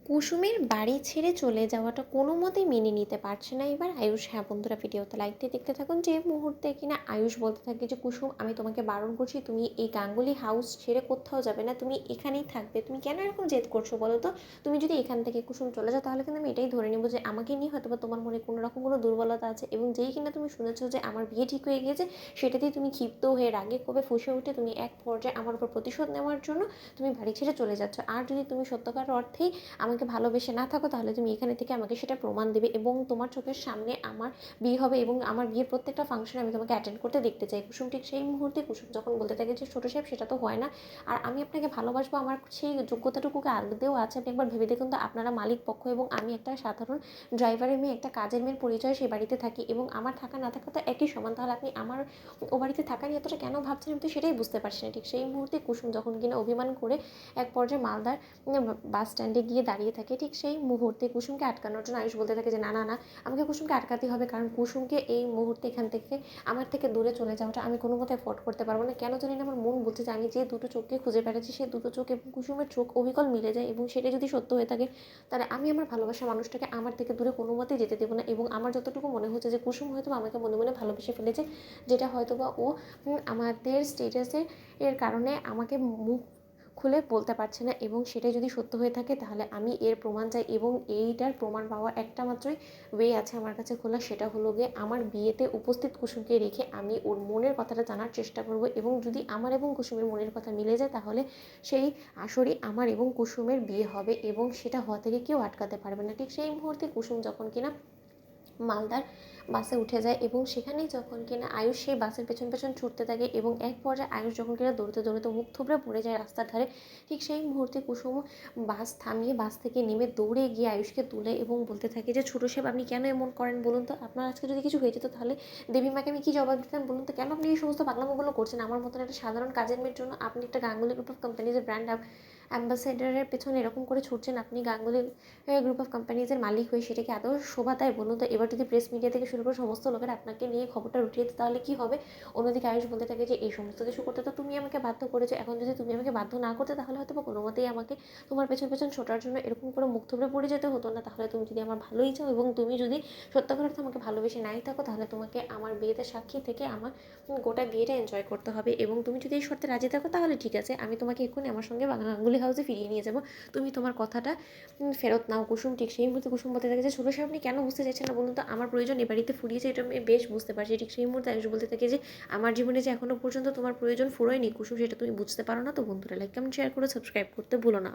কুসুমের বাড়ি ছেড়ে চলে যাওয়াটা কোনো মতেই মেনে নিতে পারছে না এবার আয়ুষ। হ্যাঁ বন্ধুরা, ভিডিওতে লাইক দিয়ে দেখতে থাকুন। যে মুহূর্তে কিনা আয়ুষ বলতে থাকে যে কুসুম, আমি তোমাকে বারণ করছি, তুমি এই গাঙ্গুলি হাউস ছেড়ে কোথাও যাবে না, তুমি এখানেই থাকবে। তুমি কেন এরকম জেদ করছো বলো তো? তুমি যদি এখান থেকে কুসুম চলে যাও তাহলে কিন্তু আমি এটাই ধরে নেবো যে আমাকে নিয়ে হয়তো বা তোমার মনে কোনো রকম কোনো দুর্বলতা আছে, এবং যেই কিনা তুমি শুনেছো যে আমার বিয়ে ঠিক হয়ে গিয়েছে সেটাতেই তুমি ক্ষিপ্ত হয়ে রাগে কবে ফুঁসে উঠে তুমি এক পর্যায়ে আমার উপর প্রতিশোধ নেওয়ার জন্য তুমি বাড়ি ছেড়ে চলে যাচ্ছ। আর যদি তুমি সত্যকার অর্থেই আমাকে ভালোবেসে না থাকো তাহলে তুমি এখানে থেকে আমাকে সেটা প্রমাণ দেবে, এবং তোমার চোখের সামনে আমার বিয়ে হবে এবং আমার বিয়ের প্রত্যেকটা ফাংশনে আমি তোমাকে অ্যাটেন্ড করতে দেখতে চাই। কুসুম ঠিক সেই মুহূর্তে কুসুম যখন বলতে থাকে যে ছোটো সাহেব, সেটা তো হয় না, আর আমি আপনাকে ভালোবাসবো, আমার সেই যোগ্যতাটুকুকে আগতেও আছে, আপনি একবার ভেবে দেখুন তো, আপনারা মালিক পক্ষ এবং আমি একটা সাধারণ ড্রাইভারের মেয়ে, একটা কাজের মেয়ের পরিচয় সেই বাড়িতে থাকি, এবং আমার থাকা না থাকা তো একই সমান, তাহলে আপনি আমার ও বাড়িতে থাকা নিয়ে এতটা কেন ভাবছেন? আমি তো সেটাই বুঝতে পারছি না। ঠিক সেই মুহূর্তে কুসুম যখন কিনা অভিমান করে এক পর্যায়ে মালদার বাস স্ট্যান্ডে গিয়ে দাঁড়িয়ে থাকে, ঠিক সেই মুহূর্তে কুসুমকে আটকানোর জন্য আয়ুষ বলতে থাকে যে না না না, আমাকে কুসুমকে আটকাতে হবে, কারণ কুসুমকে এই মুহূর্তে এখান থেকে আমার থেকে দূরে চলে যাওয়াটা আমি কোনো মতে অ্যাফোর্ড করতে পারবো না। কেন জানি না আমার মন বলছে যে আমি যে দুটো চোখকে খুঁজে বেড়াচ্ছি সেই দুটো চোখ এবং কুসুমের চোখ অবিকল মিলে যায়, এবং সেটা যদি সত্য হয়ে থাকে তাহলে আমি আমার ভালোবাসা মানুষটাকে আমার থেকে দূরে কোনো মতেই যেতে দেবো না। এবং আমার যতটুকু মনে হচ্ছে যে কুসুম হয়তো আমাকে মনে মনে ভালোবেসে ফেলেছে, যেটা হয়তো বা ও আমাদের স্টেটাসে এর কারণে আমাকে মুখ খুলে বলতে পারছে না, এবং সেটাই যদি সত্য হয়ে থাকে তাহলে আমি এর প্রমাণ চাই, এবং এইটার প্রমাণ পাওয়ার একটা মাত্রই ওয়ে আছে আমার কাছে খোলা, সেটা হলো গিয়ে আমার বিয়েতে উপস্থিত কুসুমকে রেখে আমি ওর মনের কথাটা জানার চেষ্টা করব, এবং যদি আমার এবং কুসুমের মনের কথা মিলে যায় তাহলে সেই আসরই আমার এবং কুসুমের বিয়ে হবে, এবং সেটা হওয়া থেকে কেউ আটকাতে পারবে না। ঠিক সেই মুহূর্তে কুসুম যখন কিনা মালদার বাসে উঠে যায়, এবং সেখানেই যখন কিনা আয়ুষ সেই বাসের পেছন পেছন ছুটতে থাকে, এবং এক পর্যায়ে আয়ুষ যখন কিনা দৌড়তে দৌড়তে মুখ থুবড়ে পড়ে যায় রাস্তার ধারে, ঠিক সেই মুহূর্তে কুসুম বাস থামিয়ে বাস থেকে নেমে দৌড়ে গিয়ে আয়ুষকে তুলে এবং বলতে থাকে যে ছোটো সাহেব, আপনি কেন এমন করেন বলুন তো? আপনার আজকে যদি কিছু হয়ে যেত তাহলে দেবী মাকে আমি কী জবাব দিতাম বলুন তো? কেন আপনি এই সমস্ত পাগলামোগুলো করছেন? আমার মতন একটা সাধারণ কাজের মেয়ের জন্য আপনি একটা গাঙ্গুলি গ্রুপ অফ কোম্পানিজের ব্র্যান্ড অ্যাম্বাসেডারের পেছনে এরকম করে ছুটছেন? আপনি গাঙ্গুলি গ্রুপ অফ কোম্পানিজের মালিক হয়ে সেটাকে আদৌ শোভা তাই বলুন তো? এবার যদি প্রেস মিডিয়া থেকে শুরু করে সমস্ত লোকেরা আপনাকে নিয়ে খবরটা রটিয়ে দেয় তাহলে কী হবে? অন্যদিকে আয়ুষ বলতে থাকে যে এই সমস্ত কিছু করতে তো তুমি আমাকে বাধ্য করেছো, এখন যদি তুমি আমাকে বাধ্য না করতে তাহলে হয়তো বা কোনো মতেই আমাকে তোমার পেছন পেছন ছোটার জন্য এরকম করে মুখ থুবড়ে পড়ে যেতে হতো না। তাহলে তুমি যদি আমার ভালোই চাও এবং তুমি যদি সত্যিকার অর্থে আমাকে ভালোবেসে নাই থাকো তাহলে তোমাকে আমার বিয়েতে সাক্ষী থেকে আমার গোটা বিয়েটা এনজয় করতে হবে, এবং তুমি যদি এই শর্তে রাজি থাকো তাহলে ঠিক আছে, আমি তোমাকে এক্ষুনি আমার সঙ্গে গাঙ্গুলি হাউসে ফিরিয়ে নিয়ে যাবো, তুমি তোমার কথাটা ফেরত নাও। কুসুম ঠিক সেই মুহূর্তে কুসুম বলতে থাকে যে ছোটো সাহেব, আপনি কেন বুঝতে চাইছেন না বলুন তো? আমার প্রয়োজন এ বাড়িতে ফুরিয়েছে, এটা আমি বেশ বুঝতে পারছি। ঠিক সেই মুহূর্তে আয়ুষ বলতে থাকে যে আমার জীবনে যে এখনো পর্যন্ত তোমার প্রয়োজন ফুরোয়নি কুসুম, সেটা তুমি বুঝতে পারো না। তো বন্ধুরা, লাইক কমেন্ট শেয়ার করে সাবস্ক্রাইব করতে ভুলো না।